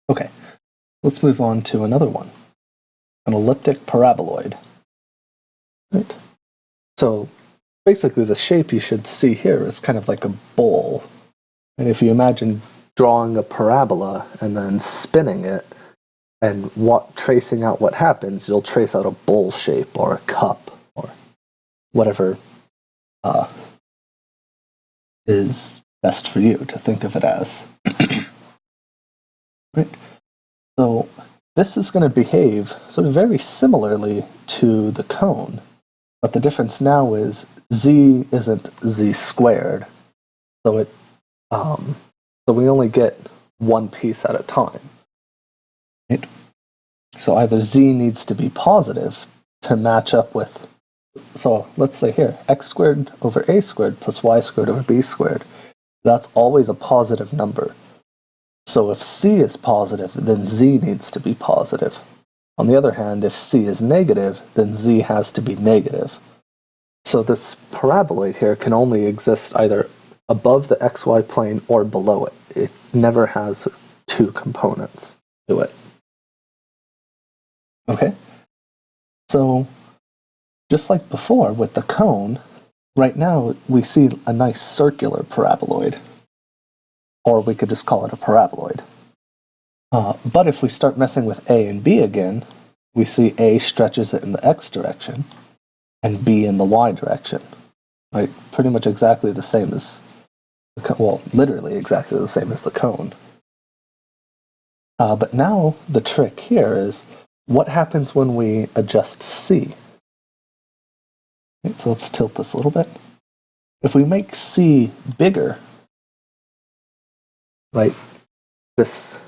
Okay, let's move on to another one, an elliptic paraboloid. Right? So basically the shape you should see here is kind of like a bowl. And if you imagine drawing a parabola and then spinning it and tracing out what happens, you'll trace out a bowl shape or a cup or whatever is best for you to think of it as. Right? So this is going to behave sort of very similarly to the cone, but the difference now is z isn't z squared, so we only get one piece at a time. Right? So either z needs to be positive to match up with, so let's say here, x squared over a squared plus y squared over b squared. That's always a positive number. So if c is positive, then z needs to be positive. On the other hand, if c is negative, then z has to be negative. So this paraboloid here can only exist either above the xy plane or below it. It never has two components to it. Okay? So just like before with the cone, right now we see a nice circular paraboloid. Or we could just call it a paraboloid. But if we start messing with a and b again, we see a stretches it in the x direction and b in the y direction. Right? Pretty much exactly the same as, well, literally exactly the same as the cone. But now the trick here is, what happens when we adjust c? Okay, so let's tilt this a little bit. If we make c bigger, right, this,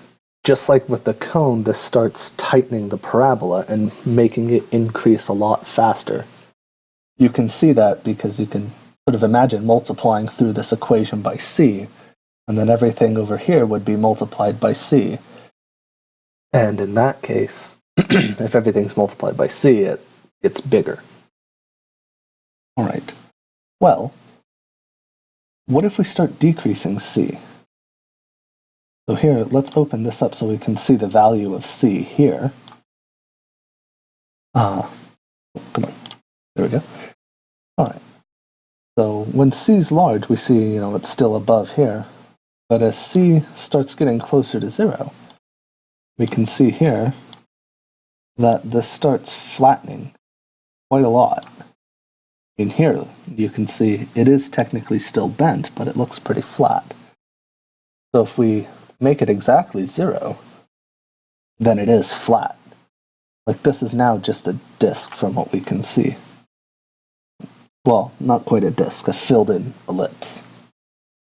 just like with the cone, this starts tightening the parabola and making it increase a lot faster. You can see that because you can sort of imagine multiplying through this equation by c, and then everything over here would be multiplied by c. And in that case, if everything's multiplied by c, it's bigger. All right. Well, what if we start decreasing c? So here, let's open this up so we can see the value of c here. Come on. There we go. All right. So when c is large, we see, it's still above here. But as c starts getting closer to 0, we can see here that this starts flattening quite a lot. In here, you can see it is technically still bent, but it looks pretty flat. So if we make it exactly 0, then it is flat. Like this is now just a disk from what we can see. Well, not quite a disk, a filled-in ellipse.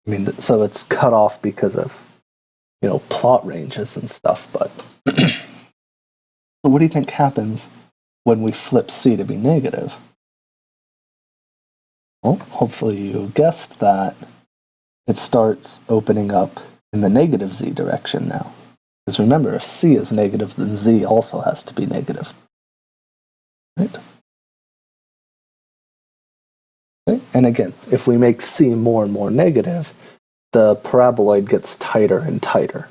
I mean, so it's cut off because of, plot ranges and stuff, but... So what do you think happens when we flip c to be negative? Well, hopefully you guessed that it starts opening up in the negative z direction now. Because remember, if c is negative, then z also has to be negative. Right? Okay. And again, if we make c more and more negative, the paraboloid gets tighter and tighter.